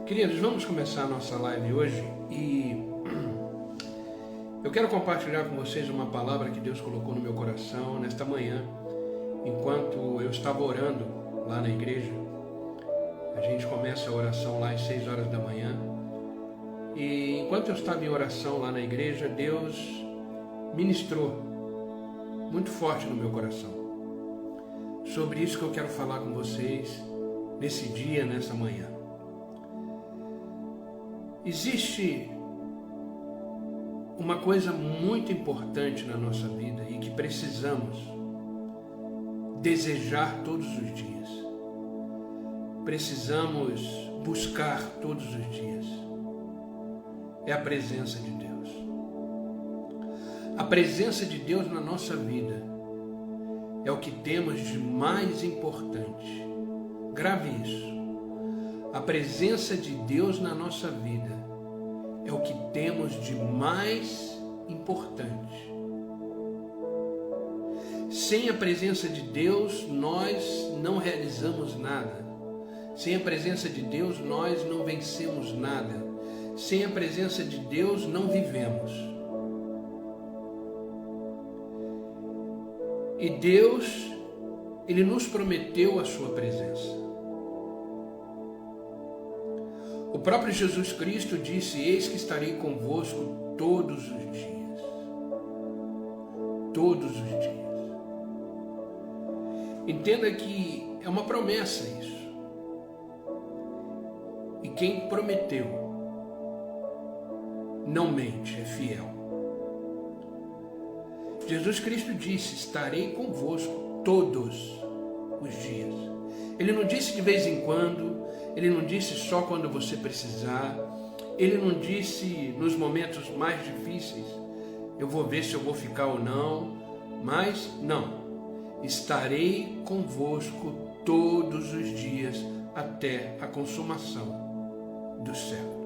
Queridos, vamos começar a nossa live hoje e eu quero compartilhar com vocês uma palavra que Deus colocou no meu coração nesta manhã, enquanto eu estava orando lá na igreja. A gente começa a oração lá às 6 horas da manhã e enquanto eu estava em oração lá na igreja, Deus ministrou muito forte no meu coração sobre isso que eu quero falar com vocês nesse dia, nessa manhã. Existe uma coisa muito importante na nossa vida e que precisamos desejar todos os dias. Precisamos buscar todos os dias. É a presença de Deus. A presença de Deus na nossa vida é o que temos de mais importante. Grave isso. A presença de Deus na nossa vida é o que temos de mais importante. Sem a presença de Deus, nós não realizamos nada. Sem a presença de Deus, nós não vencemos nada. Sem a presença de Deus, não vivemos. E Deus, Ele nos prometeu a sua presença. O próprio Jesus Cristo disse: eis que estarei convosco todos os dias. Todos os dias. Entenda que é uma promessa isso. E quem prometeu não mente, é fiel. Jesus Cristo disse: estarei convosco todos os dias. Ele não disse de vez em quando, Ele não disse só quando você precisar, Ele não disse nos momentos mais difíceis, eu vou ver se eu vou ficar ou não, mas não, estarei convosco todos os dias até a consumação dos séculos.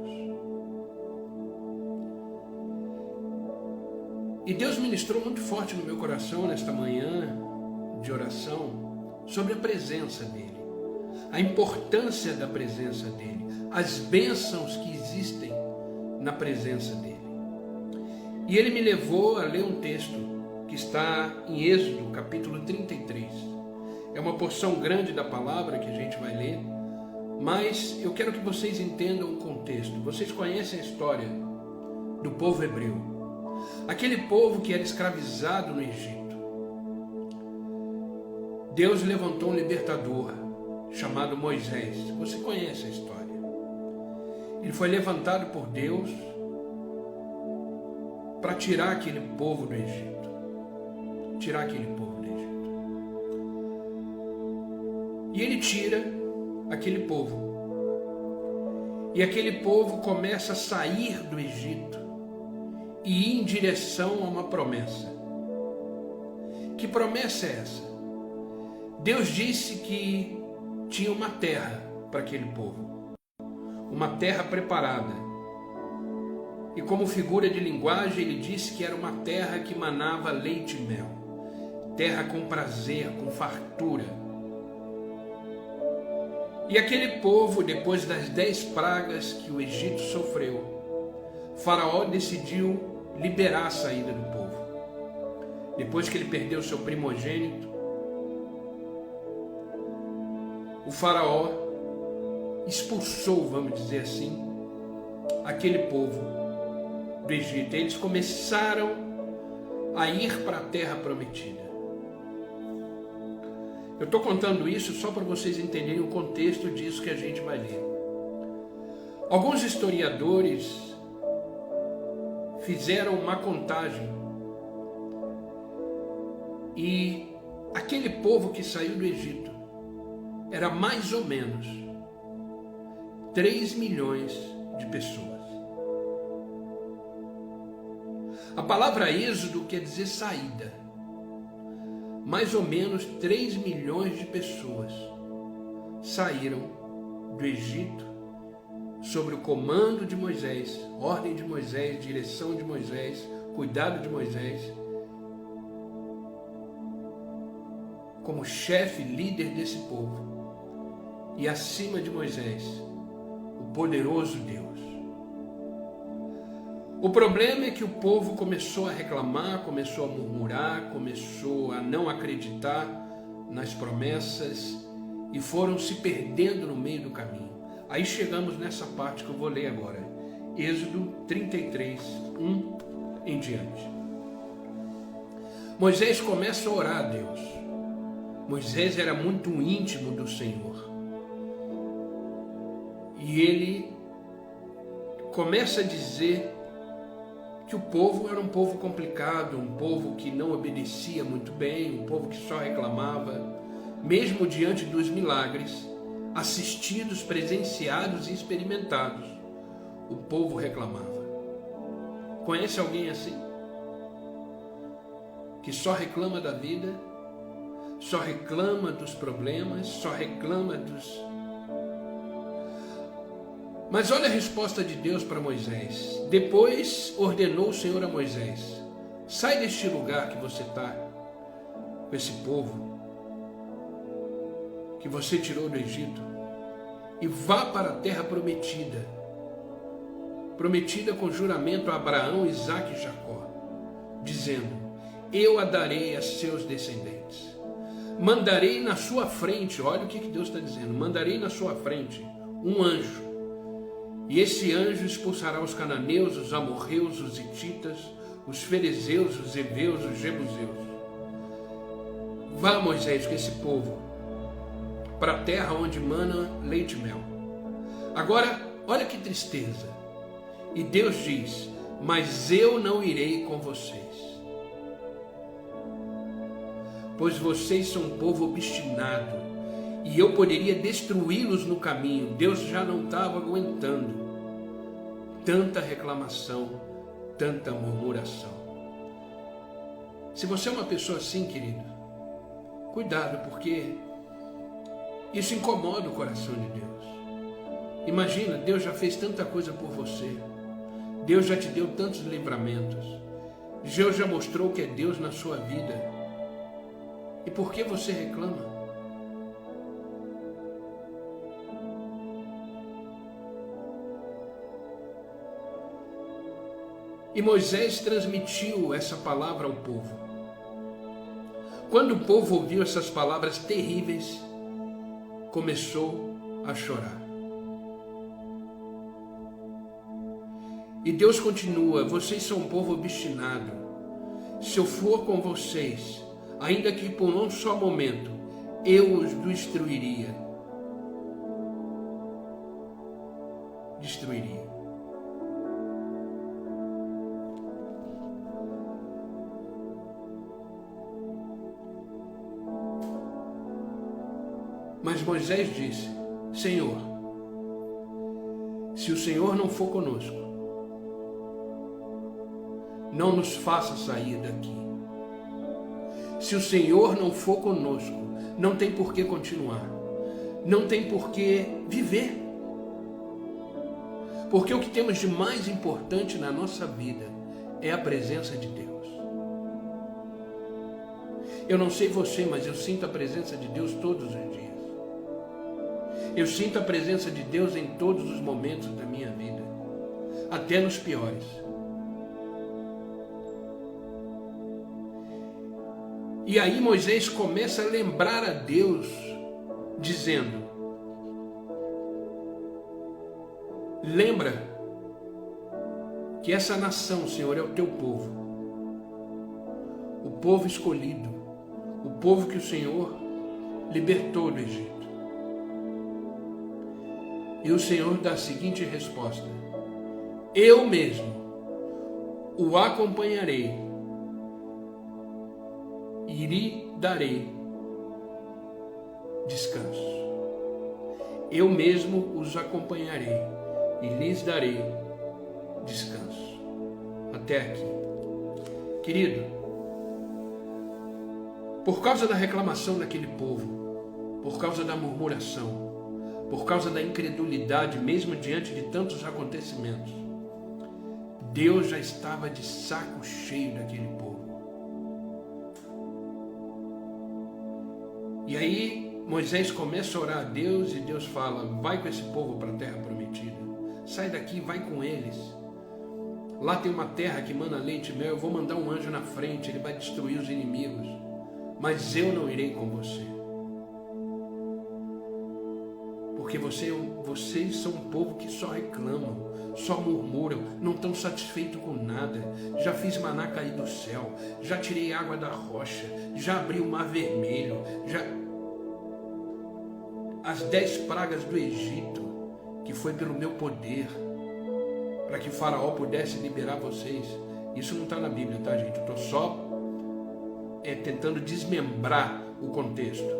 E Deus ministrou muito forte no meu coração nesta manhã de oração sobre a presença dEle. A importância da presença dEle, as bênçãos que existem na presença dEle. E Ele me levou a ler um texto que está em Êxodo, capítulo 33. É uma porção grande da palavra que a gente vai ler, mas eu quero que vocês entendam o contexto. Vocês conhecem a história do povo hebreu, aquele povo que era escravizado no Egito. Deus levantou um libertador chamado Moisés. Você conhece a história. Ele foi levantado por Deus para tirar aquele povo do Egito. Tirar aquele povo do Egito. E ele tira aquele povo. E aquele povo começa a sair do Egito e ir em direção a uma promessa. Que promessa é essa? Deus disse que tinha uma terra para aquele povo, uma terra preparada. E como figura de linguagem, ele disse que era uma terra que manava leite e mel, terra com prazer, com fartura. E aquele povo, depois das 10 pragas que o Egito sofreu, Faraó decidiu liberar a saída do povo. Depois que ele perdeu seu primogênito, o Faraó expulsou, vamos dizer assim, aquele povo do Egito. Eles começaram a ir para a terra prometida. Eu estou contando isso só para vocês entenderem o contexto disso que a gente vai ler. Alguns historiadores fizeram uma contagem e aquele povo que saiu do Egito era mais ou menos 3 milhões de pessoas. A palavra êxodo quer dizer saída. Mais ou menos 3 milhões de pessoas saíram do Egito sob o comando de Moisés, ordem de Moisés, direção de Moisés, cuidado de Moisés, como chefe, líder desse povo. E acima de Moisés, o poderoso Deus. O problema é que o povo começou a reclamar, começou a murmurar, começou a não acreditar nas promessas e foram se perdendo no meio do caminho. Aí chegamos nessa parte que eu vou ler agora, Êxodo 33, 1 em diante. Moisés começa a orar a Deus. Moisés era muito íntimo do Senhor. E ele começa a dizer que o povo era um povo complicado, um povo que não obedecia muito bem, um povo que só reclamava, mesmo diante dos milagres assistidos, presenciados e experimentados, o povo reclamava. Conhece alguém assim? Que só reclama da vida, só reclama dos problemas, só reclama dos... Mas olha a resposta de Deus para Moisés. Depois ordenou o Senhor a Moisés: sai deste lugar que você está, com esse povo, que você tirou do Egito, e vá para a terra prometida, prometida com juramento a Abraão, Isaque e Jacó, dizendo: eu a darei a seus descendentes. Mandarei na sua frente, olha o que Deus está dizendo, mandarei na sua frente um anjo, e esse anjo expulsará os cananeus, os amorreus, os hititas, os ferezeus, os heveus, os jebuseus. Vá, Moisés, com esse povo para a terra onde mana leite e mel. Agora, olha que tristeza. E Deus diz: mas eu não irei com vocês, pois vocês são um povo obstinado, e eu poderia destruí-los no caminho. Deus já não estava aguentando tanta reclamação, tanta murmuração. Se você é uma pessoa assim, querido, cuidado, porque isso incomoda o coração de Deus. Imagina, Deus já fez tanta coisa por você, Deus já te deu tantos livramentos, Deus já mostrou que é Deus na sua vida, e por que você reclama? E Moisés transmitiu essa palavra ao povo. Quando o povo ouviu essas palavras terríveis, começou a chorar. E Deus continua: vocês são um povo obstinado. Se eu for com vocês, ainda que por um só momento, eu os destruiria. Mas Moisés disse: Senhor, se o Senhor não for conosco, não nos faça sair daqui. Se o Senhor não for conosco, não tem por que continuar, não tem por que viver. Porque o que temos de mais importante na nossa vida é a presença de Deus. Eu não sei você, mas eu sinto a presença de Deus todos os dias. Eu sinto a presença de Deus em todos os momentos da minha vida, até nos piores. E aí Moisés começa a lembrar a Deus, dizendo: lembra que essa nação, Senhor, é o teu povo, o povo escolhido, o povo que o Senhor libertou do Egito. E o Senhor dá a seguinte resposta: eu mesmo o acompanharei e lhe darei descanso. Eu mesmo os acompanharei e lhes darei descanso. Até aqui. Querido, por causa da reclamação daquele povo, por causa da murmuração, por causa da incredulidade, mesmo diante de tantos acontecimentos, Deus já estava de saco cheio daquele povo. E aí Moisés começa a orar a Deus e Deus fala: vai com esse povo para a terra prometida. sai daqui, vai com eles. Lá tem uma terra que mana leite e mel, eu vou mandar um anjo na frente, ele vai destruir os inimigos, mas eu não irei com você. Porque vocês são um povo que só reclamam, só murmuram, não estão satisfeitos com nada. Já fiz maná cair do céu, já tirei água da rocha, já abri o mar vermelho, as 10 pragas do Egito, que foi pelo meu poder, para que o faraó pudesse liberar vocês. Isso não está na Bíblia, tá, gente? Eu estou só tentando desmembrar o contexto.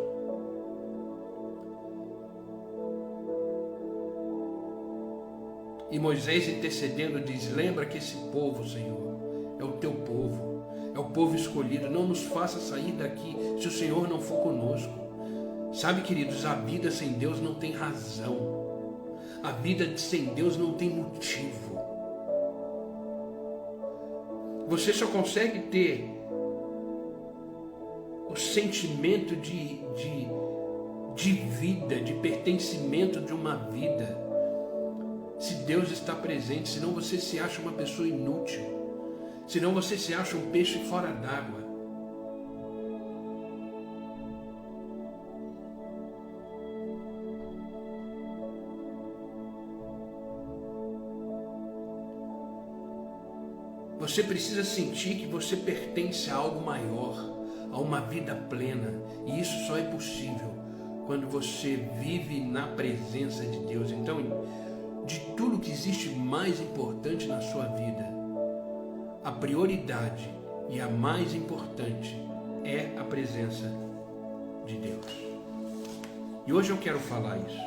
E Moisés intercedendo diz: lembra que esse povo, Senhor, é o teu povo, é o povo escolhido, não nos faça sair daqui se o Senhor não for conosco. Sabe, queridos, a vida sem Deus não tem razão, a vida sem Deus não tem motivo. Você só consegue ter o sentimento de vida, de pertencimento de uma vida, se Deus está presente. Senão você se acha uma pessoa inútil, senão você se acha um peixe fora d'água. Você precisa sentir que você pertence a algo maior, a uma vida plena, e isso só é possível quando você vive na presença de Deus. Então, de tudo que existe mais importante na sua vida, a prioridade e a mais importante é a presença de Deus. E hoje eu quero falar isso.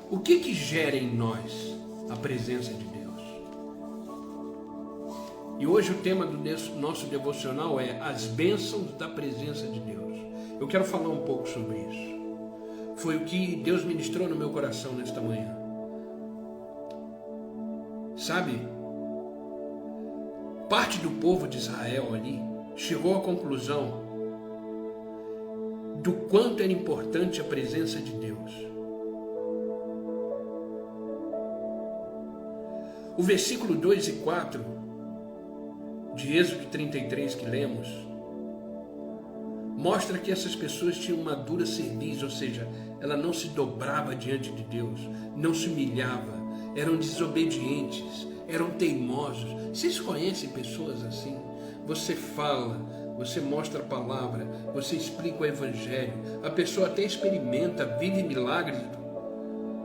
O que gera em nós a presença de Deus? E hoje o tema do nosso devocional é as bênçãos da presença de Deus. Eu quero falar um pouco sobre isso. Foi o que Deus ministrou no meu coração nesta manhã. Sabe, parte do povo de Israel ali chegou à conclusão do quanto era importante a presença de Deus. O versículo 2 e 4 de Êxodo 33 que lemos mostra que essas pessoas tinham uma dura cerviz, ou seja, ela não se dobrava diante de Deus, não se humilhava, eram desobedientes, eram teimosos. Vocês conhecem pessoas assim? Você fala, você mostra a palavra, você explica o evangelho, a pessoa até experimenta, vive milagres,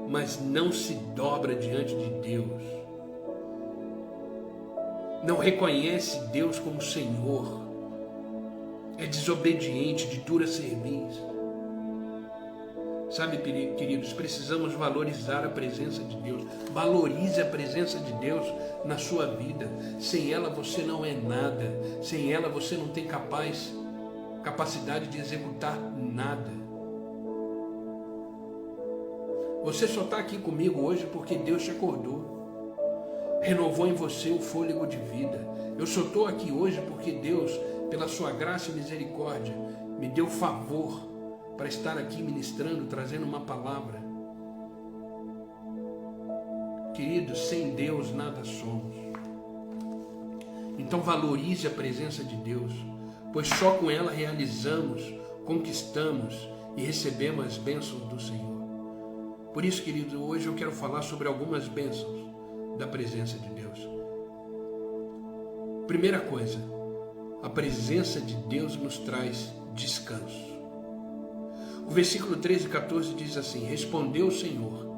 mas não se dobra diante de Deus. Não reconhece Deus como Senhor. É desobediente, de dura cerviz. Sabe, queridos, precisamos valorizar a presença de Deus. Valorize a presença de Deus na sua vida. Sem ela você não é nada. Sem ela você não tem capacidade de executar nada. Você só está aqui comigo hoje porque Deus te acordou. Renovou em você o fôlego de vida. Eu só estou aqui hoje porque Deus, pela sua graça e misericórdia, me deu favor para estar aqui ministrando, trazendo uma palavra. Queridos, sem Deus nada somos. Então valorize a presença de Deus, pois só com ela realizamos, conquistamos e recebemos as bênçãos do Senhor. Por isso, querido, hoje eu quero falar sobre algumas bênçãos da presença de Deus. Primeira coisa, a presença de Deus nos traz descanso. O versículo 13 e 14 diz assim: respondeu o Senhor: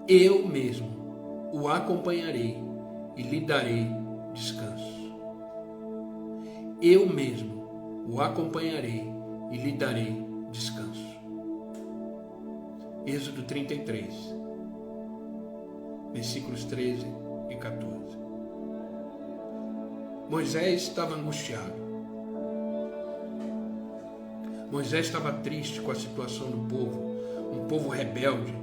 eu mesmo o acompanharei e lhe darei descanso. Eu mesmo o acompanharei e lhe darei descanso. Êxodo 33, versículos 13 e 14. Moisés estava angustiado. Moisés estava triste com a situação do povo, um povo rebelde,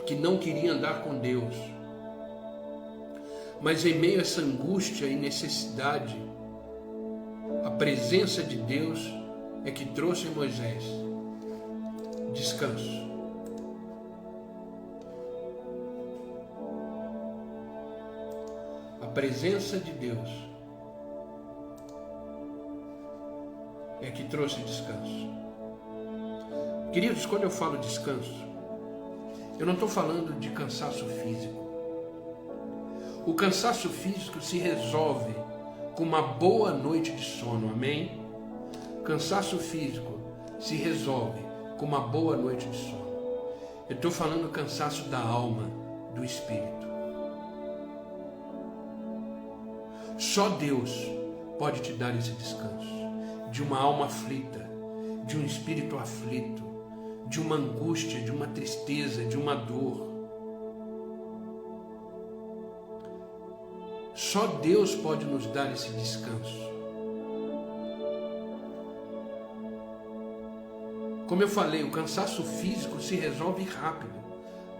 que não queria andar com Deus. Mas em meio a essa angústia e necessidade, a presença de Deus é que trouxe a Moisés descanso. A presença de Deus é que trouxe descanso. Queridos, quando eu falo descanso, eu não estou falando de cansaço físico. O cansaço físico se resolve com uma boa noite de sono, amém? Cansaço físico se resolve com uma boa noite de sono. Eu estou falando cansaço da alma, do espírito. Só Deus pode te dar esse descanso de uma alma aflita, de um espírito aflito, de uma angústia, de uma tristeza, de uma dor. Só Deus pode nos dar esse descanso. Como eu falei, o cansaço físico se resolve rápido.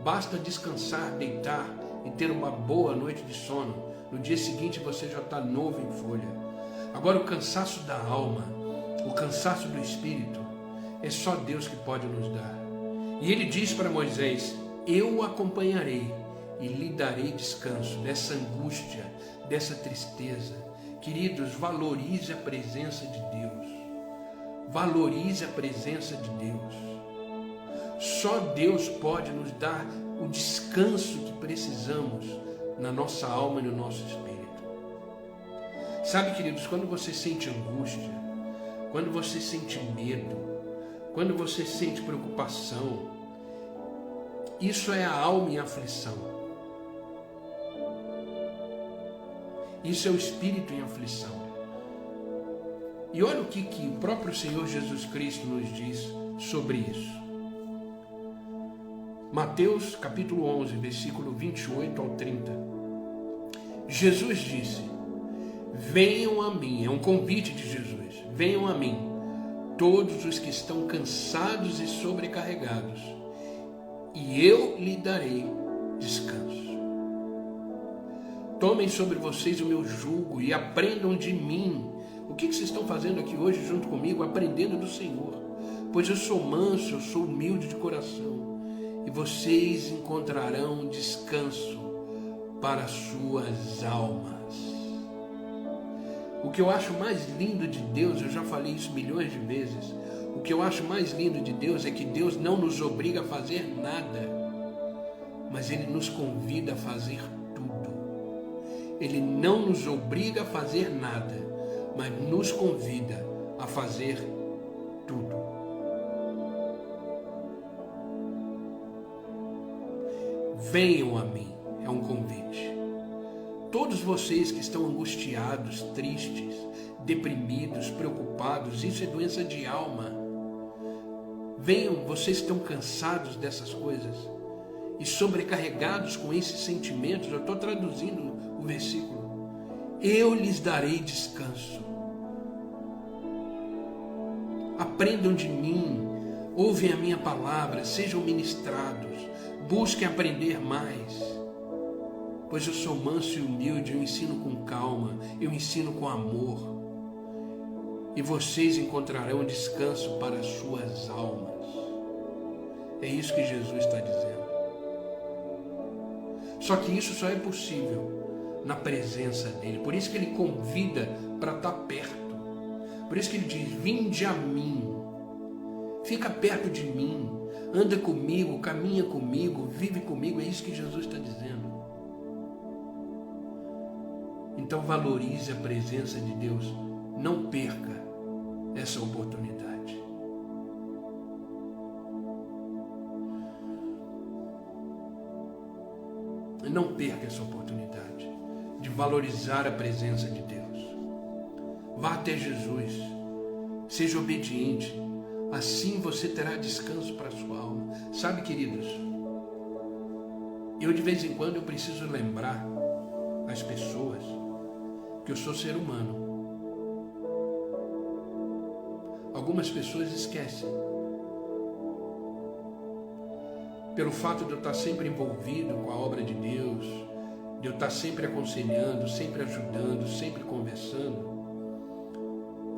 Basta descansar, deitar e ter uma boa noite de sono. No dia seguinte você já está novo em folha. Agora o cansaço da alma, o cansaço do espírito, é só Deus que pode nos dar. E ele diz para Moisés: eu o acompanharei e lhe darei descanso dessa angústia, dessa tristeza. Queridos, valorize a presença de Deus. Valorize a presença de Deus. Só Deus pode nos dar o descanso que precisamos na nossa alma e no nosso espírito. Sabe, queridos, quando você sente angústia, quando você sente medo, quando você sente preocupação, isso é a alma em aflição. Isso é o espírito em aflição. E olha o que o próprio Senhor Jesus Cristo nos diz sobre isso. Mateus capítulo 11, versículo 28 ao 30. Jesus disse: venham a mim, é um convite de Jesus, venham a mim, todos os que estão cansados e sobrecarregados, e eu lhe darei descanso. Tomem sobre vocês o meu jugo e aprendam de mim. O que vocês estão fazendo aqui hoje junto comigo? Aprendendo do Senhor. Pois eu sou manso, eu sou humilde de coração. E vocês encontrarão descanso para suas almas. O que eu acho mais lindo de Deus, eu já falei isso milhões de vezes. O que eu acho mais lindo de Deus é que Deus não nos obriga a fazer nada, mas Ele nos convida a fazer tudo. Ele não nos obriga a fazer nada, mas nos convida a fazer tudo. Venham a mim, é um convite. Todos vocês que estão angustiados, tristes, deprimidos, preocupados, isso é doença de alma. Venham, vocês que estão cansados dessas coisas e sobrecarregados com esses sentimentos. Eu estou traduzindo o versículo. Eu lhes darei descanso. Aprendam de mim, ouvem a minha palavra, sejam ministrados, busquem aprender mais. Pois eu sou manso e humilde, eu ensino com calma, eu ensino com amor. E vocês encontrarão descanso para as suas almas. É isso que Jesus está dizendo. Só que isso só é possível na presença dele. Por isso que ele convida para estar perto. Por isso que ele diz: vinde a mim, fica perto de mim, anda comigo, caminha comigo, vive comigo. É isso que Jesus está dizendo. Então valorize a presença de Deus. Não perca essa oportunidade. Não perca essa oportunidade de valorizar a presença de Deus. Vá até Jesus, seja obediente, assim você terá descanso para a sua alma. Sabe, queridos, eu de vez em quando eu preciso lembrar as pessoas que eu sou ser humano. Algumas pessoas esquecem. Pelo fato de eu estar sempre envolvido com a obra de Deus, de eu estar sempre aconselhando, sempre ajudando, sempre conversando,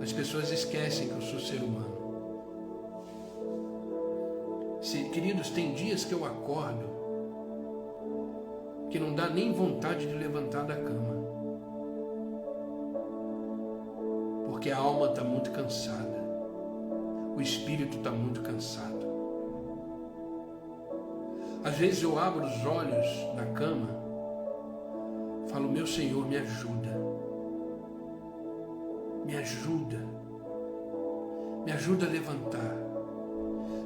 as pessoas esquecem que eu sou ser humano. Queridos, tem dias que eu acordo que não dá nem vontade de levantar da cama, porque a alma está muito cansada, o espírito está muito cansado. Às vezes eu abro os olhos na cama, falo, meu Senhor, me ajuda, me ajuda, me ajuda a levantar,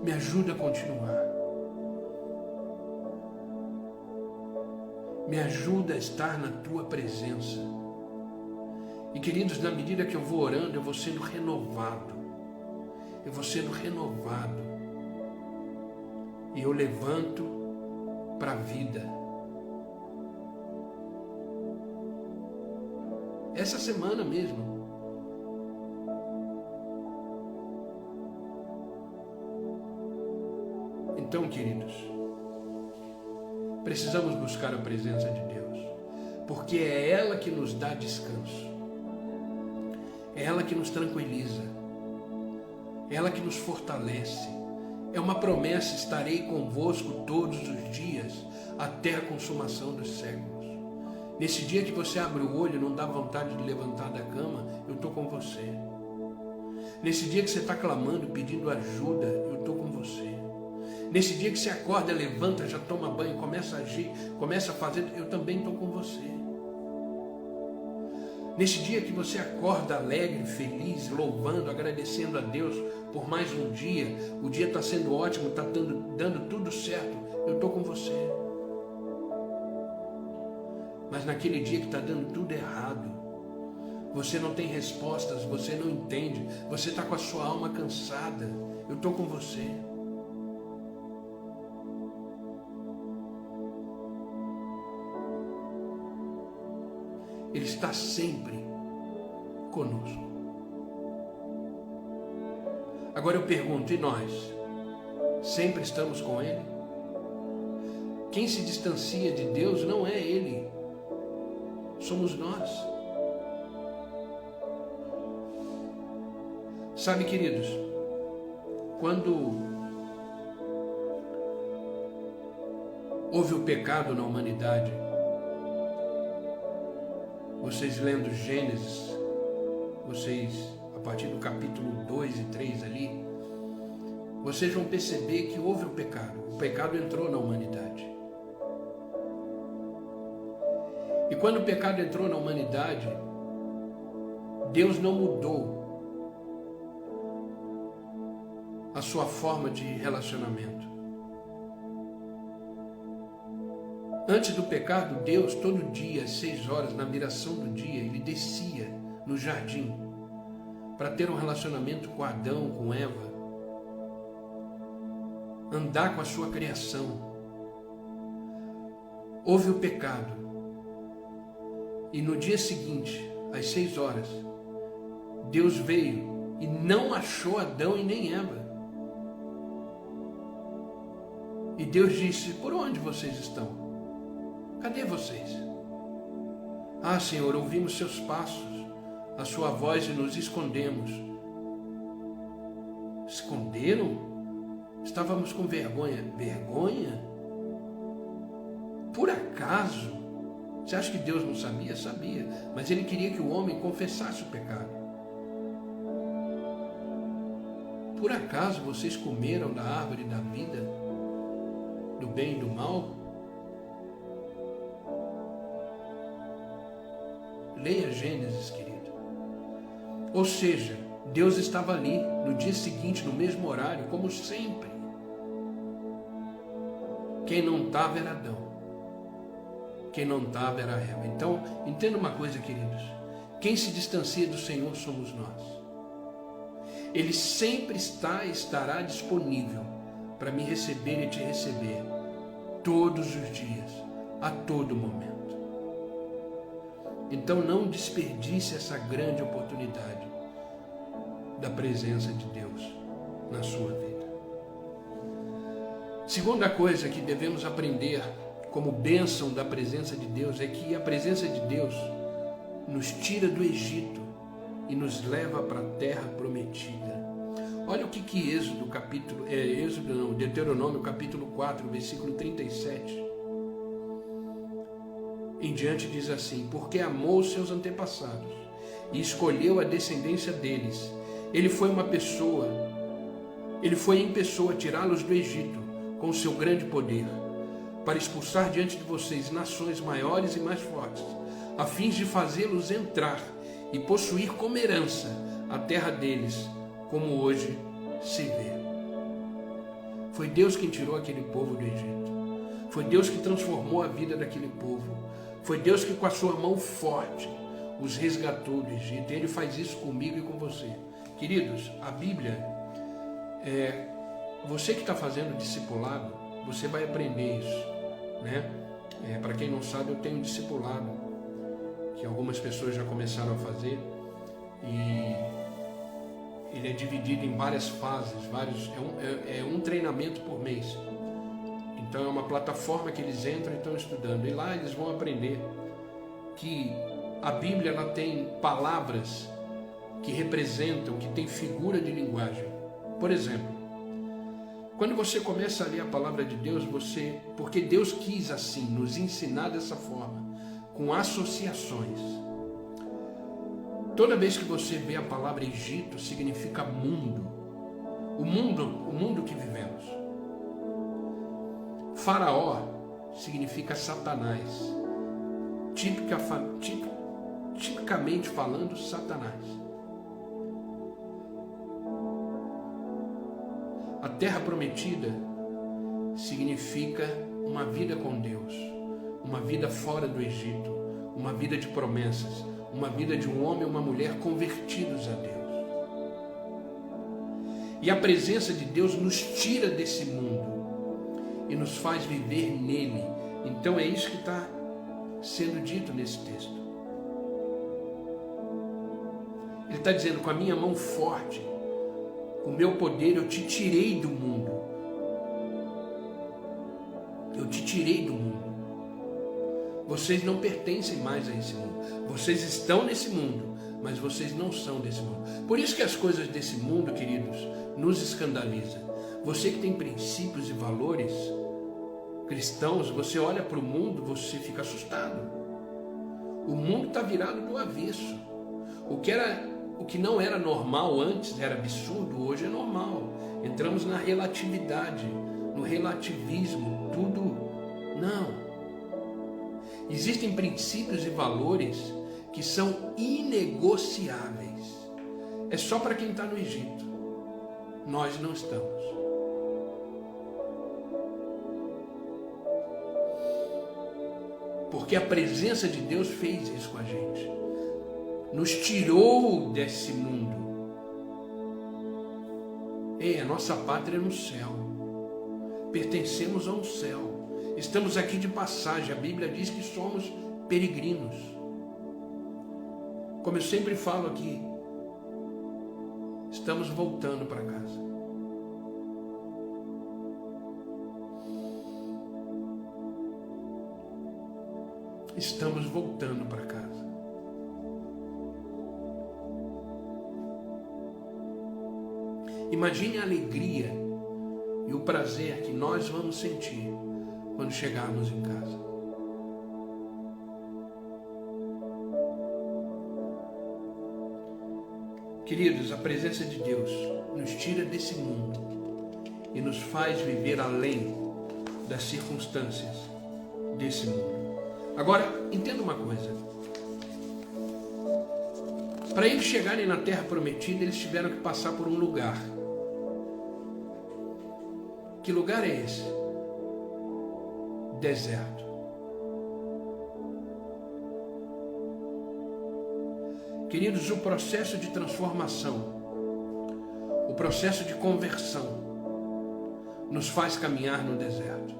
me ajuda a continuar, me ajuda a estar na tua presença. E queridos, na medida que eu vou orando, eu vou sendo renovado, e eu levanto para a vida. Essa semana mesmo, então, queridos, precisamos buscar a presença de Deus, porque é ela que nos dá descanso, é ela que nos tranquiliza, é ela que nos fortalece. É uma promessa: estarei convosco todos os dias, até a consumação dos séculos. Nesse dia que você abre o olho e não dá vontade de levantar da cama, eu estou com você. Nesse dia que você está clamando, pedindo ajuda, eu estou com você. Nesse dia que você acorda, levanta, já toma banho, começa a agir, começa a fazer, eu também estou com você. Nesse dia que você acorda alegre, feliz, louvando, agradecendo a Deus por mais um dia, o dia está sendo ótimo, está dando tudo certo, eu estou com você. Mas naquele dia que está dando tudo errado, você não tem respostas, você não entende, você está com a sua alma cansada, eu estou com você. Ele está sempre conosco. Agora eu pergunto, e nós? Sempre estamos com Ele? Quem se distancia de Deus não é Ele, somos nós. Sabe, queridos, quando houve o pecado na humanidade, vocês lendo Gênesis, a partir do capítulo 2 e 3 ali, vocês vão perceber que houve o pecado entrou na humanidade. E quando o pecado entrou na humanidade, Deus não mudou a sua forma de relacionamento. Antes do pecado, Deus, todo dia, às 6 horas, na viração do dia, Ele descia no jardim para ter um relacionamento com Adão, com Eva, andar com a sua criação. Houve o pecado, e no dia seguinte, às 6 horas, Deus veio e não achou Adão e nem Eva. E Deus disse, por onde vocês estão? Cadê vocês? Ah, Senhor, ouvimos seus passos, a sua voz e nos escondemos. Esconderam? Estávamos com vergonha. Vergonha? Por acaso? Você acha que Deus não sabia? Sabia. Mas Ele queria que o homem confessasse o pecado. Por acaso vocês comeram da árvore da vida, do bem e do mal? Leia Gênesis, querido. Ou seja, Deus estava ali, no dia seguinte, no mesmo horário, como sempre. Quem não estava era Adão. Quem não estava era Eva. Então, entenda uma coisa, queridos. Quem se distancia do Senhor somos nós. Ele sempre está e estará disponível para me receber e te receber, todos os dias, a todo momento. Então não desperdice essa grande oportunidade da presença de Deus na sua vida. Segunda coisa que devemos aprender como bênção da presença de Deus é que a presença de Deus nos tira do Egito e nos leva para a terra prometida. Olha o que Deuteronômio capítulo 4, versículo 37 em diante diz assim: porque amou os seus antepassados e escolheu a descendência deles. Ele foi em pessoa tirá-los do Egito com o seu grande poder, para expulsar diante de vocês nações maiores e mais fortes, a fim de fazê-los entrar e possuir como herança a terra deles, como hoje se vê. Foi Deus quem tirou aquele povo do Egito. Foi Deus que transformou a vida daquele povo. Foi Deus que com a sua mão forte os resgatou do Egito. Ele faz isso comigo e com você. Queridos, a Bíblia, você que está fazendo discipulado, você vai aprender isso, né? Para quem não sabe, eu tenho um discipulado que algumas pessoas já começaram a fazer, e ele é dividido em várias fases, é um treinamento por mês. Então é uma plataforma que eles entram e estão estudando, e lá eles vão aprender que a Bíblia ela tem palavras que representam, que tem figura de linguagem. Por exemplo, quando você começa a ler a palavra de Deus, porque Deus quis assim nos ensinar dessa forma, com associações. Toda vez que você vê a palavra Egito, significa mundo. O mundo que vivemos. Faraó significa Satanás. Tipicamente falando, Satanás. A terra prometida significa uma vida com Deus, uma vida fora do Egito, uma vida de promessas, uma vida de um homem e uma mulher convertidos a Deus. E a presença de Deus nos tira desse mundo e nos faz viver nele. Então é isso que está sendo dito nesse texto. Ele está dizendo: com a minha mão forte, com o meu poder, eu te tirei do mundo. Eu te tirei do mundo. Vocês não pertencem mais a esse mundo. Vocês estão nesse mundo, mas vocês não são desse mundo. Por isso que as coisas desse mundo, queridos, nos escandalizam. Você que tem princípios e valores cristãos, você olha para o mundo, você fica assustado. O mundo está virado do avesso. O que não era normal antes, era absurdo, hoje é normal. Entramos na relatividade, no relativismo, tudo. Não. Existem princípios e valores que são inegociáveis. É só para quem está no Egito. Nós não estamos. Porque a presença de Deus fez isso com a gente. Nos tirou desse mundo. A nossa pátria é no céu. Pertencemos a um céu. Estamos aqui de passagem. A Bíblia diz que somos peregrinos. Como eu sempre falo aqui, estamos voltando para casa. Estamos voltando para casa. Imagine a alegria e o prazer que nós vamos sentir quando chegarmos em casa. Queridos, a presença de Deus nos tira desse mundo e nos faz viver além das circunstâncias desse mundo. Agora, entenda uma coisa. Para eles chegarem na terra prometida, eles tiveram que passar por um lugar. Que lugar é esse? Deserto. Queridos, o processo de transformação, o processo de conversão, nos faz caminhar no deserto,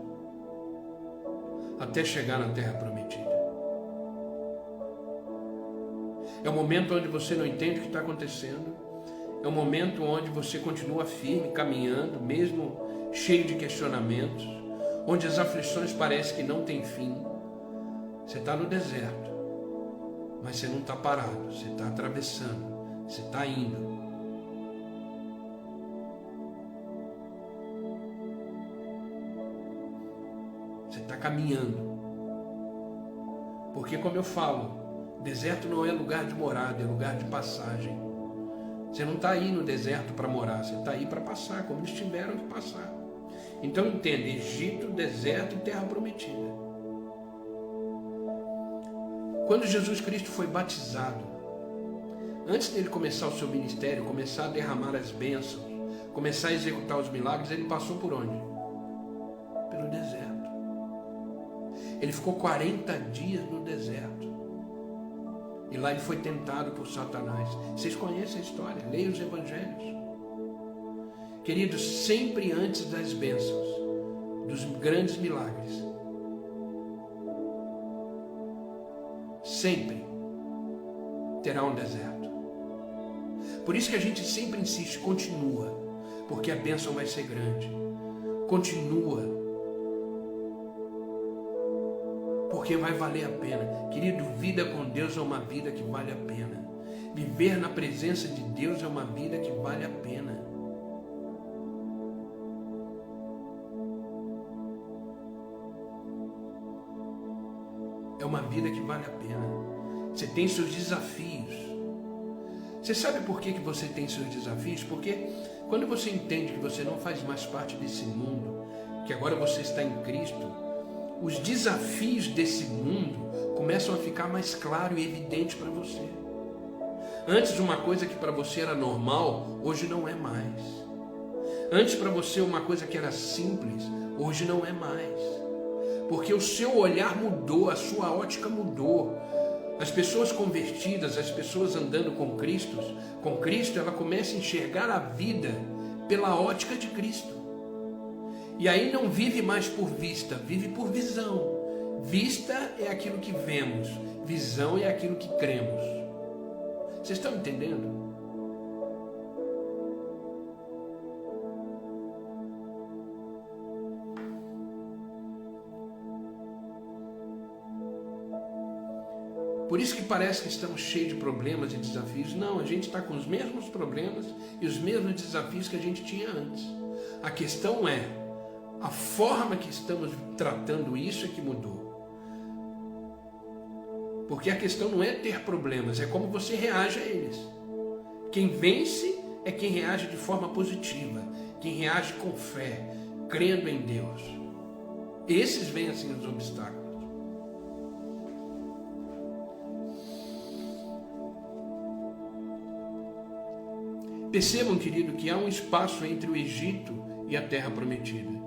até chegar na terra prometida. É um momento onde você não entende o que está acontecendo, é um momento onde você continua firme, caminhando, mesmo cheio de questionamentos, onde as aflições parecem que não têm fim. Você está no deserto, mas você não está parado, você está atravessando, você está indo. Você está caminhando. Porque, como eu falo, deserto não é lugar de morada, é lugar de passagem. Você não está aí no deserto para morar, você está aí para passar, como eles tiveram que passar. Então entenda, Egito, deserto e terra prometida. Quando Jesus Cristo foi batizado, antes dele começar o seu ministério, começar a derramar as bênçãos, começar a executar os milagres, ele passou por onde? Pelo deserto. Ele ficou 40 dias no deserto. E lá ele foi tentado por Satanás. Vocês conhecem a história, leiam os evangelhos. Queridos, sempre antes das bênçãos, dos grandes milagres, sempre terá um deserto. Por isso que a gente sempre insiste, continua, porque a bênção vai ser grande. Continua, porque vai valer a pena. Querido, vida com Deus é uma vida que vale a pena. Viver na presença de Deus é uma vida que vale a pena. É uma vida que vale a pena. Você tem seus desafios. Você sabe por que você tem seus desafios? Porque quando você entende que você não faz mais parte desse mundo, que agora você está em Cristo, os desafios desse mundo começam a ficar mais claro e evidente para você. Antes uma coisa que para você era normal, hoje não é mais. Antes para você uma coisa que era simples, hoje não é mais. Porque o seu olhar mudou, a sua ótica mudou. As pessoas convertidas, as pessoas andando com Cristo, ela começa a enxergar a vida pela ótica de Cristo. E aí não vive mais por vista, vive por visão. Vista é aquilo que vemos, visão é aquilo que cremos. Vocês estão entendendo? Por isso que parece que estamos cheios de problemas e desafios. Não, a gente está com os mesmos problemas e os mesmos desafios que a gente tinha antes. A questão é, a forma que estamos tratando isso é que mudou. Porque a questão não é ter problemas, é como você reage a eles. Quem vence é quem reage de forma positiva, quem reage com fé, crendo em Deus. Esses vencem os obstáculos. Percebam, querido, que há um espaço entre o Egito e a terra prometida.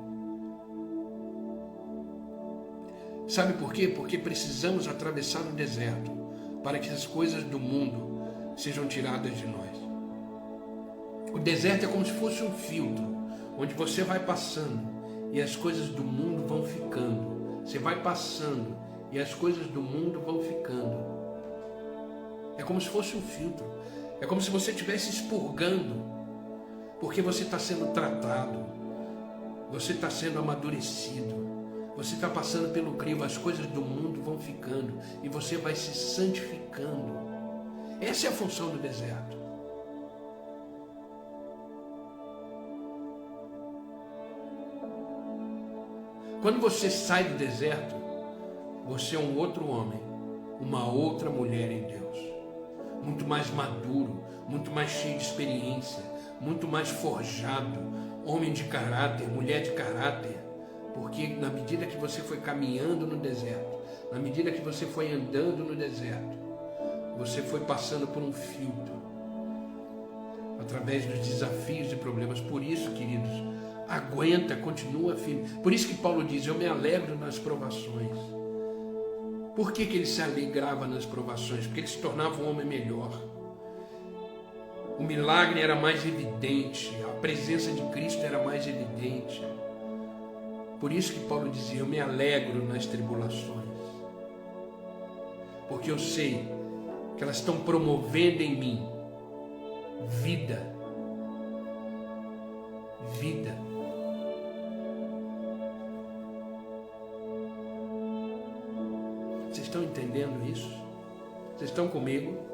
Sabe por quê? Porque precisamos atravessar o deserto para que as coisas do mundo sejam tiradas de nós. O deserto é como se fosse um filtro, onde você vai passando e as coisas do mundo vão ficando. Você vai passando e as coisas do mundo vão ficando. É como se fosse um filtro. É como se você estivesse expurgando, porque você está sendo tratado, você está sendo amadurecido. Você está passando pelo crivo, as coisas do mundo vão ficando e você vai se santificando. Essa é a função do deserto. Quando você sai do deserto, você é um outro homem, uma outra mulher em Deus. Muito mais maduro, muito mais cheio de experiência, muito mais forjado, homem de caráter, mulher de caráter. Porque na medida que você foi caminhando no deserto, na medida que você foi andando no deserto, você foi passando por um filtro, através dos desafios e problemas. Por isso, queridos, aguenta, continua firme. Por isso que Paulo diz, eu me alegro nas provações. Por que ele se alegrava nas provações? Porque ele se tornava um homem melhor. O milagre era mais evidente, a presença de Cristo era mais evidente. Por isso que Paulo dizia, eu me alegro nas tribulações. Porque eu sei que elas estão promovendo em mim vida. Vida. Vocês estão entendendo isso? Vocês estão comigo?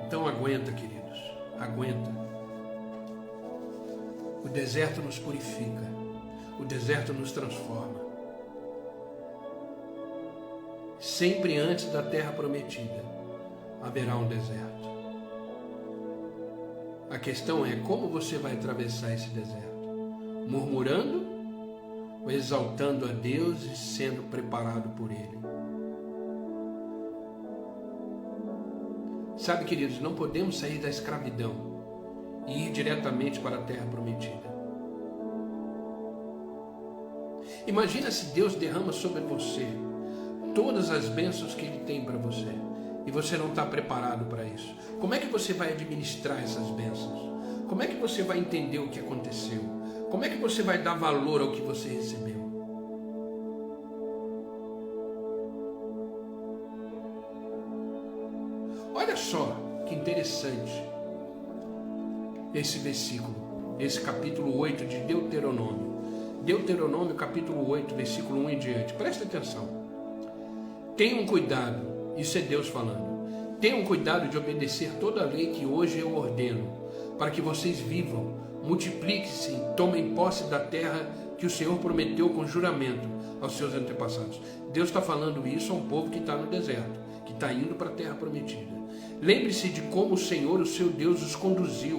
Então aguenta, queridos, aguenta. O deserto nos purifica, o deserto nos transforma. Sempre antes da terra prometida haverá um deserto. A questão é como você vai atravessar esse deserto? Murmurando ou exaltando a Deus e sendo preparado por Ele? Sabe, queridos, não podemos sair da escravidão e ir diretamente para a terra prometida. Imagina se Deus derrama sobre você todas as bênçãos que Ele tem para você e você não está preparado para isso. Como é que você vai administrar essas bênçãos? Como é que você vai entender o que aconteceu? Como é que você vai dar valor ao que você recebeu? Olha só que interessante esse versículo, esse capítulo 8 de Deuteronômio. Deuteronômio capítulo 8, versículo 1 em diante. Presta atenção. Tenham cuidado, isso é Deus falando. Tenham cuidado de obedecer toda a lei que hoje eu ordeno, para que vocês vivam, multipliquem-se, tomem posse da terra que o Senhor prometeu com juramento aos seus antepassados. Deus está falando isso a um povo que está no deserto, que está indo para a terra prometida. Lembre-se de como o Senhor, o seu Deus, os conduziu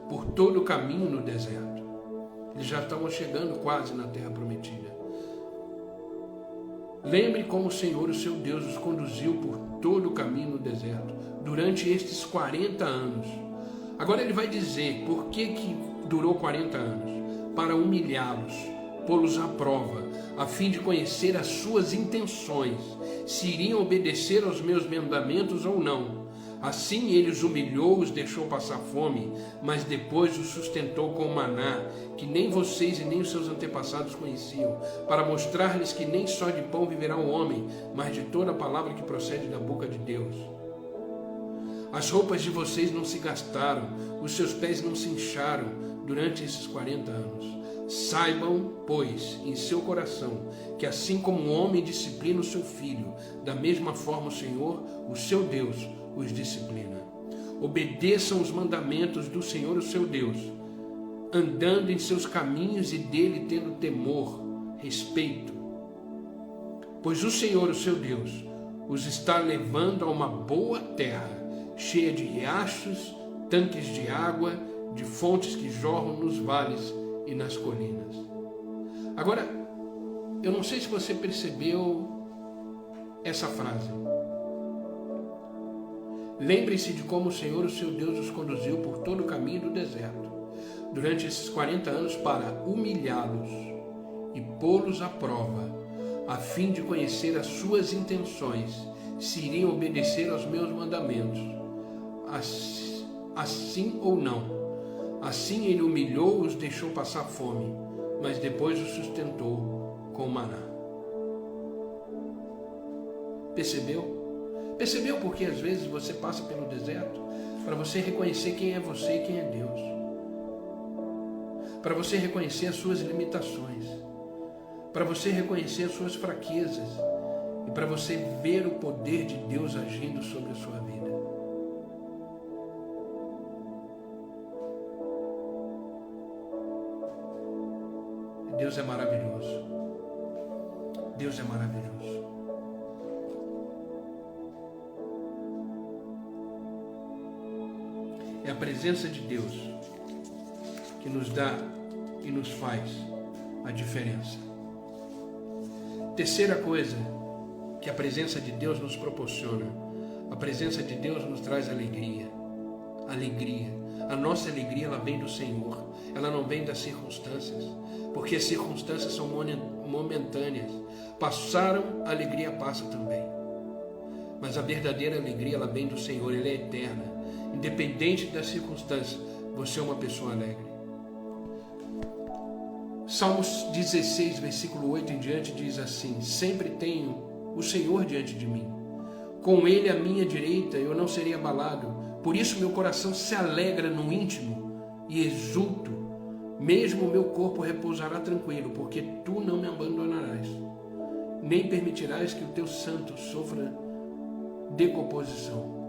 por todo o caminho no deserto. Eles já estavam chegando quase na terra prometida. Lembre como o Senhor, o seu Deus, os conduziu por todo o caminho no deserto, durante estes 40 anos. Agora ele vai dizer por que durou 40 anos. Para humilhá-los, pô-los à prova, a fim de conhecer as suas intenções, se iriam obedecer aos meus mandamentos ou não. Assim ele os humilhou, os deixou passar fome, mas depois os sustentou com maná, que nem vocês e nem os seus antepassados conheciam, para mostrar-lhes que nem só de pão viverá o homem, mas de toda a palavra que procede da boca de Deus. As roupas de vocês não se gastaram, os seus pés não se incharam durante esses 40 anos. Saibam, pois, em seu coração, que assim como um homem disciplina o seu filho, da mesma forma o Senhor, o seu Deus, os disciplina. Obedeçam os mandamentos do Senhor, o seu Deus, andando em seus caminhos e dele tendo temor, respeito. Pois o Senhor, o seu Deus, os está levando a uma boa terra, cheia de riachos, tanques de água, de fontes que jorram nos vales e nas colinas. Agora, eu não sei se você percebeu essa frase. Lembre-se de como o Senhor, o seu Deus, os conduziu por todo o caminho do deserto, durante esses 40 anos, para humilhá-los e pô-los à prova, a fim de conhecer as suas intenções, se iriam obedecer aos meus mandamentos, assim ou não. Assim ele humilhou, os deixou passar fome, mas depois os sustentou com maná. Percebeu? Percebeu porque às vezes você passa pelo deserto para você reconhecer quem é você e quem é Deus. Para você reconhecer as suas limitações. Para você reconhecer as suas fraquezas. E para você ver o poder de Deus agindo sobre a sua vida. Deus é maravilhoso. Deus é maravilhoso. É a presença de Deus que nos dá e nos faz a diferença. Terceira coisa que a presença de Deus nos proporciona. A presença de Deus nos traz alegria. Alegria. A nossa alegria, ela vem do Senhor. Ela não vem das circunstâncias. Porque as circunstâncias são momentâneas. Passaram, a alegria passa também. Mas a verdadeira alegria, ela vem do Senhor. Ela é eterna. Independente das circunstâncias, você é uma pessoa alegre. Salmos 16, versículo 8 em diante diz assim: sempre tenho o Senhor diante de mim. Com Ele à minha direita eu não serei abalado. Por isso meu coração se alegra no íntimo e exulto. Mesmo o meu corpo repousará tranquilo, porque Tu não me abandonarás, nem permitirás que o Teu santo sofra decomposição.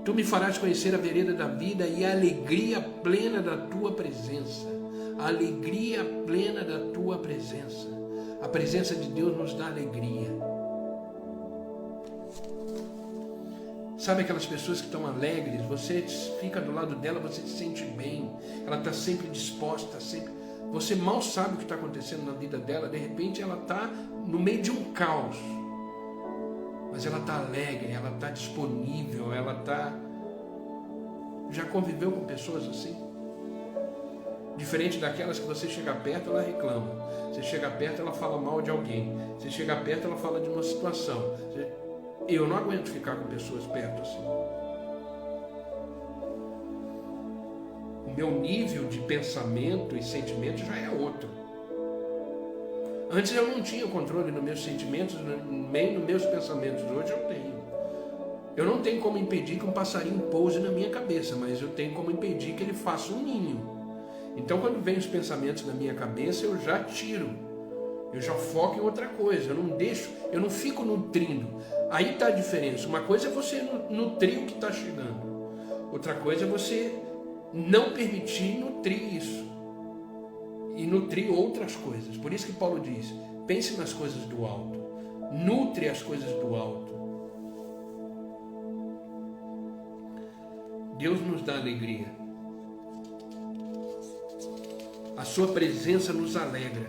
Tu me farás conhecer a vereda da vida e a alegria plena da tua presença. A alegria plena da tua presença. A presença de Deus nos dá alegria. Sabe aquelas pessoas que estão alegres? Você fica do lado dela, você se sente bem. Ela está sempre disposta, sempre. Você mal sabe o que está acontecendo na vida dela. De repente ela está no meio de um caos. Mas ela está alegre, ela está disponível, ela está... Já conviveu com pessoas assim? Diferente daquelas que você chega perto, ela reclama. Você chega perto, ela fala mal de alguém. Você chega perto, ela fala de uma situação. Eu não aguento ficar com pessoas perto assim. O meu nível de pensamento e sentimento já é outro. Antes eu não tinha controle nos meus sentimentos, nem nos meus pensamentos. Hoje eu tenho. Eu não tenho como impedir que um passarinho pouse na minha cabeça, mas eu tenho como impedir que ele faça um ninho. Então quando vem os pensamentos na minha cabeça, eu já tiro. Eu já foco em outra coisa. Eu não deixo, eu não fico nutrindo. Aí está a diferença. Uma coisa é você nutrir o que está chegando. Outra coisa é você não permitir nutrir isso. E nutrir outras coisas. Por isso que Paulo diz, pense nas coisas do alto. Nutre as coisas do alto. Deus nos dá alegria. A sua presença nos alegra.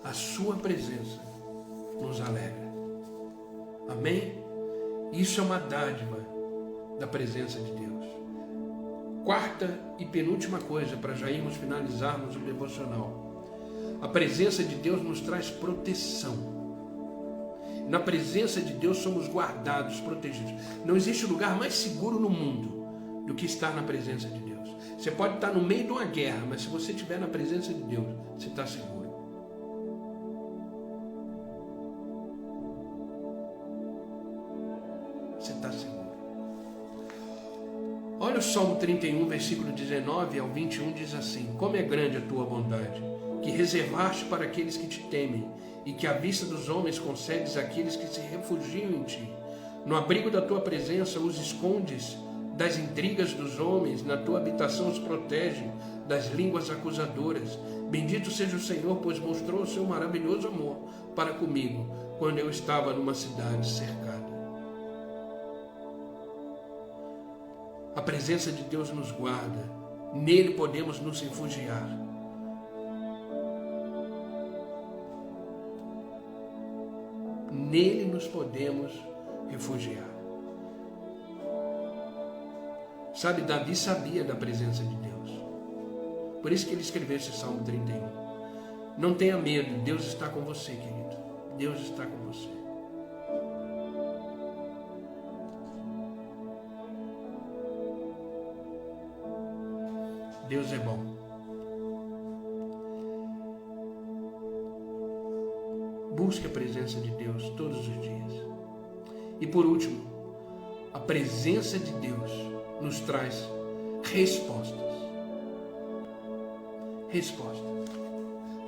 A sua presença nos alegra. Amém? Isso é uma dádiva da presença de Deus. Quarta e penúltima coisa, para já irmos finalizarmos o devocional. A presença de Deus nos traz proteção. Na presença de Deus somos guardados, protegidos. Não existe lugar mais seguro no mundo do que estar na presença de Deus. Você pode estar no meio de uma guerra, mas se você estiver na presença de Deus, você está seguro. Você está seguro. Olha o Salmo 31, versículo 19 ao 21, diz assim: como é grande a tua bondade, que reservaste para aqueles que te temem, e que à vista dos homens concedes àqueles que se refugiam em ti. No abrigo da tua presença os escondes das intrigas dos homens, na tua habitação os protege das línguas acusadoras. Bendito seja o Senhor, pois mostrou o seu maravilhoso amor para comigo, quando eu estava numa cidade cercada. A presença de Deus nos guarda, nele podemos nos refugiar. Nele nos podemos refugiar. Sabe, Davi sabia da presença de Deus. Por isso que ele escreveu esse Salmo 31. Não tenha medo, Deus está com você, querido. Deus está com você. Deus é bom. Busque a presença de Deus todos os dias. E por último, a presença de Deus nos traz respostas. Respostas.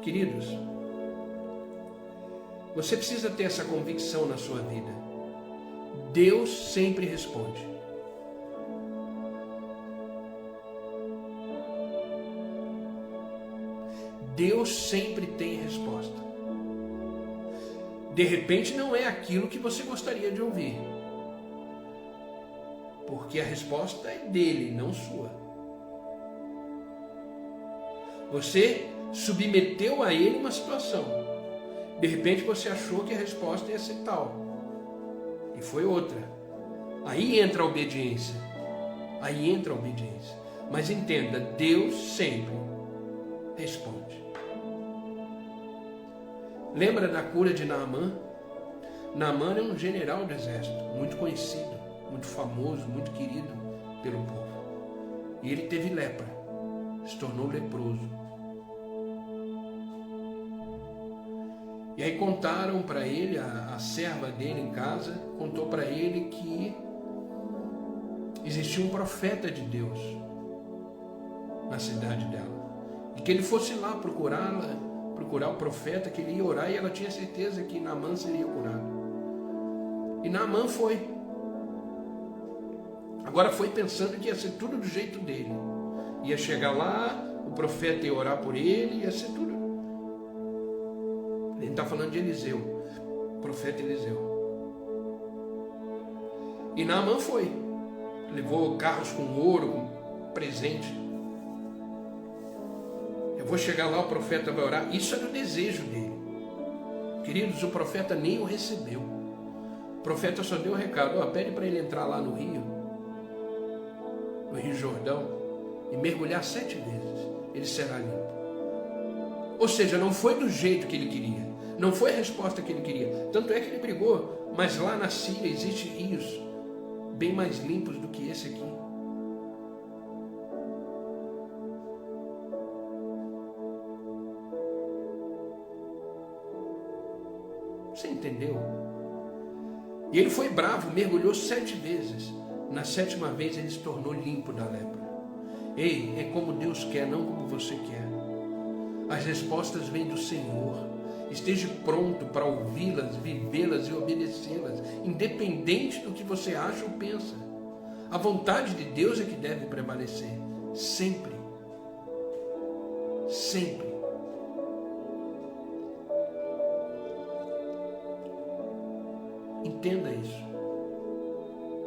Queridos, você precisa ter essa convicção na sua vida. Deus sempre responde. Deus sempre tem resposta. De repente não é aquilo que você gostaria de ouvir, porque a resposta é dele, não sua. Você submeteu a ele uma situação. De repente você achou que a resposta ia ser tal, e foi outra. Aí entra a obediência. Aí entra a obediência. Mas entenda, Deus sempre responde. Lembra da cura de Naamã? Naamã é um general do exército, muito conhecido, muito famoso, muito querido pelo povo. E ele teve lepra, se tornou leproso. E aí contaram para ele, a serva dele em casa, contou para ele que existia um profeta de Deus na cidade dela. E que ele fosse lá procurar o profeta, que ele ia orar, e ela tinha certeza que Naamã seria curado. E Naamã foi. Agora foi pensando que ia ser tudo do jeito dele. Ia chegar lá, o profeta ia orar por ele, ia ser tudo. Ele está falando de Eliseu, o profeta Eliseu. E Naamã foi. Levou carros com ouro, com presente. Eu vou chegar lá, o profeta vai orar. Isso era o desejo dele. Queridos, o profeta nem o recebeu. O profeta só deu o recado: pede para ele entrar lá no Rio Jordão, e mergulhar 7 vezes. Ele será limpo. Ou seja, não foi do jeito que ele queria. Não foi a resposta que ele queria. Tanto é que ele brigou. Mas lá na Síria existem rios bem mais limpos do que esse aqui. Você entendeu? E ele foi bravo, mergulhou 7 vezes. Na 7ª vez ele se tornou limpo da lepra. Ei, é como Deus quer, não como você quer. As respostas vêm do Senhor. Esteja pronto para ouvi-las, vivê-las e obedecê-las, independente do que você acha ou pensa. A vontade de Deus é que deve prevalecer, sempre. Sempre. Entenda isso.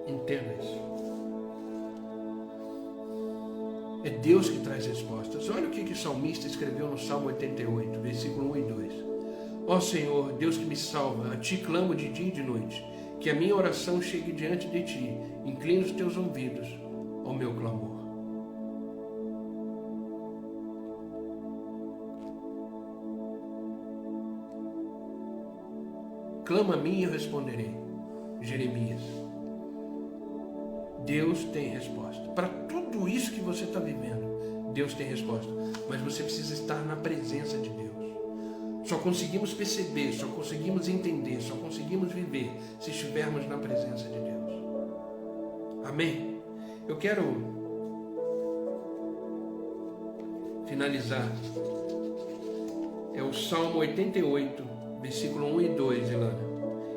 Entenda isso. É Deus que traz respostas. Olha o que o salmista escreveu no Salmo 88, versículo 1 e 2. Ó Senhor, Deus que me salva, a Ti clamo de dia e de noite, que a minha oração chegue diante de Ti, inclina os Teus ouvidos ao meu clamor. Clama a mim e eu responderei. Jeremias. Deus tem resposta. Para tudo isso que você está vivendo, Deus tem resposta. Mas você precisa estar na presença de Deus. Só conseguimos perceber, só conseguimos entender, só conseguimos viver se estivermos na presença de Deus. Amém? Eu quero finalizar. É o Salmo 88, versículo 1 e 2, Ilana.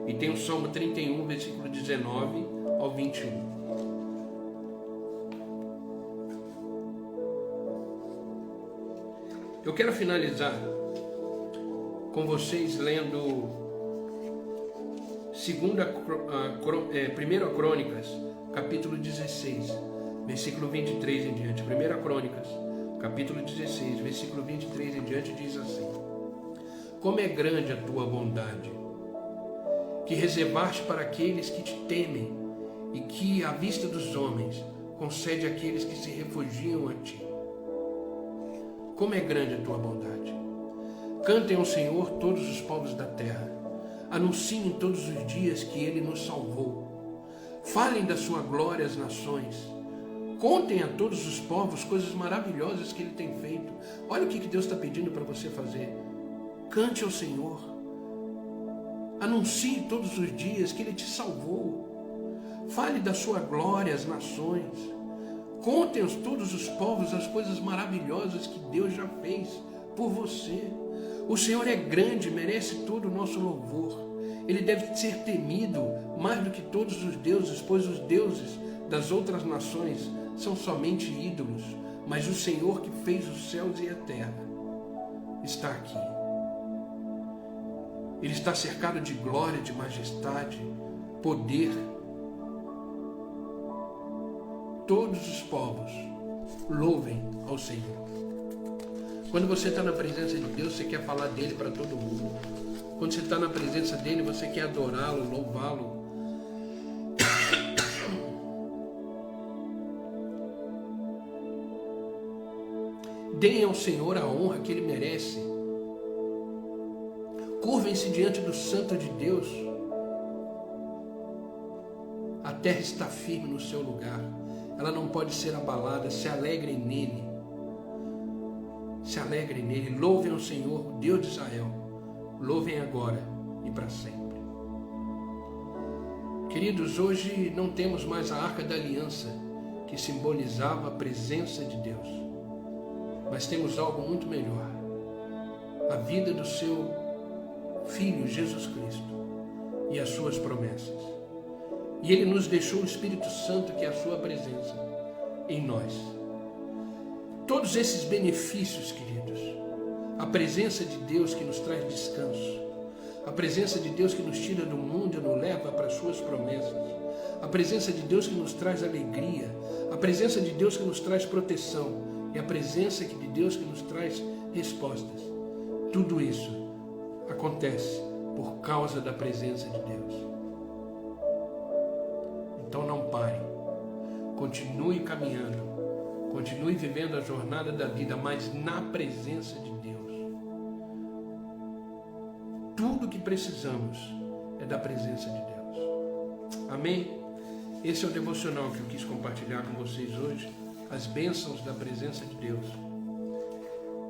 E tem o Salmo 31, versículo 19 ao 21. Eu quero finalizar com vocês lendo 1 Crônicas, capítulo 16, versículo 23 em diante. 1 Crônicas, capítulo 16, versículo 23 em diante, diz assim: Como é grande a tua bondade, que reservaste para aqueles que te temem, e que, à vista dos homens, concede àqueles que se refugiam a ti. Como é grande a tua bondade. Cantem ao Senhor todos os povos da terra. Anunciem todos os dias que Ele nos salvou. Falem da sua glória às nações. Contem a todos os povos coisas maravilhosas que Ele tem feito. Olha o que Deus está pedindo para você fazer. Cante ao Senhor. Anuncie todos os dias que Ele te salvou. Fale da sua glória às nações. Contem a todos os povos as coisas maravilhosas que Deus já fez por você. O Senhor é grande, merece todo o nosso louvor. Ele deve ser temido mais do que todos os deuses, pois os deuses das outras nações são somente ídolos. Mas o Senhor que fez os céus e a terra está aqui. Ele está cercado de glória, de majestade, poder. Todos os povos louvem ao Senhor. Quando você está na presença de Deus, você quer falar dele para todo mundo. Quando você está na presença dele, você quer adorá-lo, louvá-lo. Deem ao Senhor a honra que Ele merece. Curvem-se diante do Santo de Deus. A terra está firme no seu lugar. Ela não pode ser abalada. Se alegrem nele. Se alegrem nele. Louvem ao Senhor, Deus de Israel. Louvem agora e para sempre. Queridos, hoje não temos mais a Arca da Aliança, que simbolizava a presença de Deus. Mas temos algo muito melhor. A vida do seu Filho, Jesus Cristo, e as suas promessas. E Ele nos deixou o Espírito Santo, que é a sua presença em nós. Todos esses benefícios, queridos, a presença de Deus que nos traz descanso, a presença de Deus que nos tira do mundo e nos leva para as suas promessas, a presença de Deus que nos traz alegria, a presença de Deus que nos traz proteção e a presença de Deus que nos traz respostas. Tudo isso acontece por causa da presença de Deus. Então não pare, continue caminhando, continue vivendo a jornada da vida, mas na presença de Deus. Tudo que precisamos é da presença de Deus. Amém? Esse é o devocional que eu quis compartilhar com vocês hoje, as bênçãos da presença de Deus.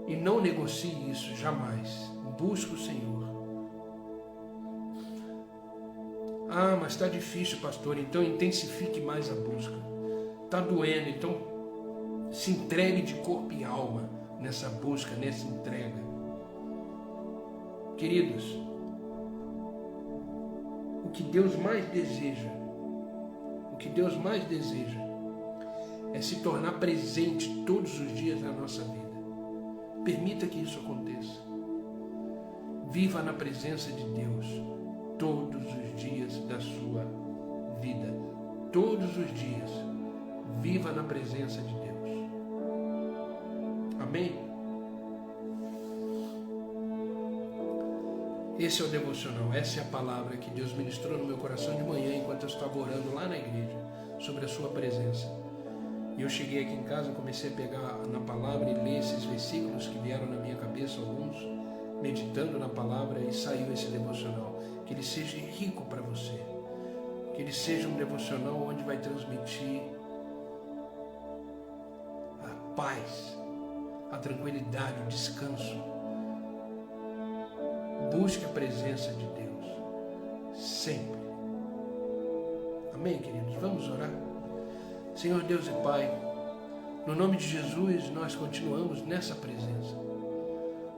E não negocie isso jamais. Busque o Senhor. Ah, mas está difícil, pastor, então intensifique mais a busca. Está doendo, então se entregue de corpo e alma nessa busca, nessa entrega. Queridos, o que Deus mais deseja, é se tornar presente todos os dias na nossa vida. Permita que isso aconteça. Viva na presença de Deus todos os dias da sua vida. Todos os dias, viva na presença de Deus. Amém? Esse é o devocional, essa é a palavra que Deus ministrou no meu coração de manhã enquanto eu estava orando lá na igreja sobre a sua presença. E eu cheguei aqui em casa, comecei a pegar na palavra e ler esses versículos que vieram na minha cabeça, alguns, meditando na palavra, e saiu esse devocional. Que ele seja rico para você, que ele seja um devocional onde vai transmitir a paz, a tranquilidade, o descanso. Busque a presença de Deus sempre. Amém, queridos? Vamos orar. Senhor Deus e Pai, no nome de Jesus nós continuamos nessa presença.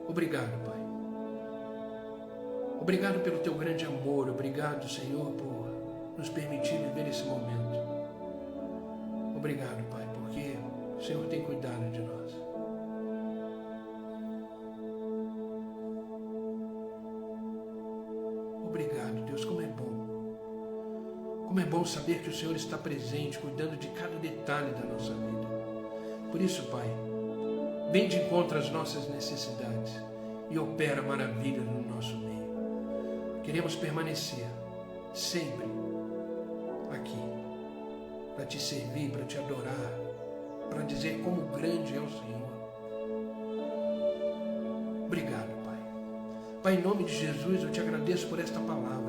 Obrigado, Pai. Obrigado pelo Teu grande amor. Obrigado, Senhor, por nos permitir viver esse momento. Obrigado, Pai, porque o Senhor tem cuidado de nós. Obrigado, Deus, como é bom. Como é bom saber que o Senhor está presente, cuidando de cada detalhe da nossa vida. Por isso, Pai, vem de encontro às nossas necessidades e opera maravilhas no nosso meio. Queremos permanecer sempre aqui, para Te servir, para Te adorar, para dizer como grande é o Senhor. Obrigado, Pai. Pai, em nome de Jesus, eu Te agradeço por esta palavra.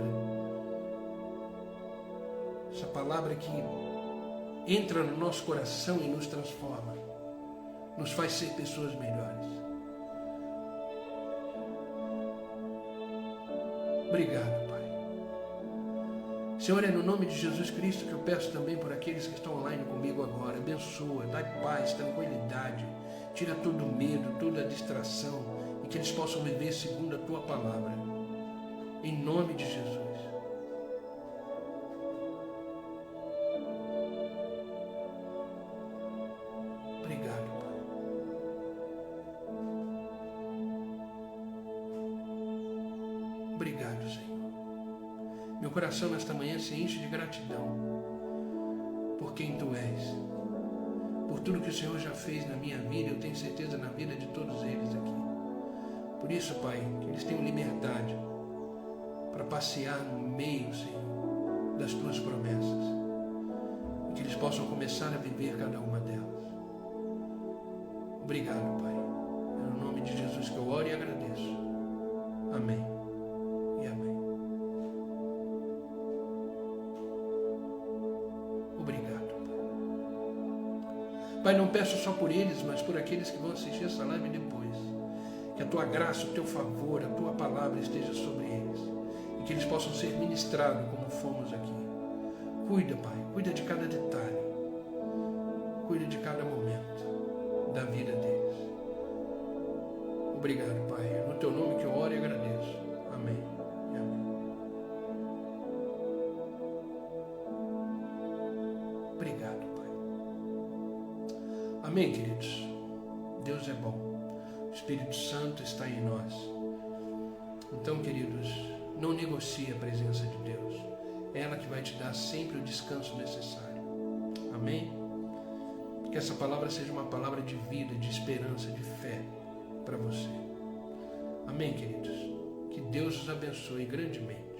Essa palavra que entra no nosso coração e nos transforma, nos faz ser pessoas melhores. Obrigado, Pai. Senhor, é no nome de Jesus Cristo que eu peço também por aqueles que estão online comigo agora. Abençoa, dá paz, tranquilidade, tira todo o medo, toda a distração, e que eles possam viver segundo a Tua palavra. Em nome de Jesus. Obrigado, Senhor. Meu coração nesta manhã se enche de gratidão por quem Tu és, por tudo que o Senhor já fez na minha vida, eu tenho certeza na vida de todos eles aqui. Por isso, Pai, que eles tenham liberdade para passear no meio, Senhor, das Tuas promessas, e que eles possam começar a viver cada uma delas. Obrigado, Pai. É no nome de Jesus que eu oro e agradeço. Amém. Obrigado, Pai. Pai, não peço só por eles, mas por aqueles que vão assistir essa live depois. Que a Tua graça, o Teu favor, a Tua palavra esteja sobre eles. E que eles possam ser ministrados como fomos aqui. Cuida, Pai, cuida de cada detalhe. Cuida de cada momento da vida deles. Obrigado, Pai. É no Teu nome que eu oro e agradeço. Amém. E amém. Obrigado, Pai. Amém, queridos? Deus é bom. O Espírito Santo está em nós. Então, queridos, não negocie a presença de Deus. É ela que vai te dar sempre o descanso necessário. Amém? Que essa palavra seja uma palavra de vida, de esperança, de fé para você. Amém, queridos? Que Deus os abençoe grandemente.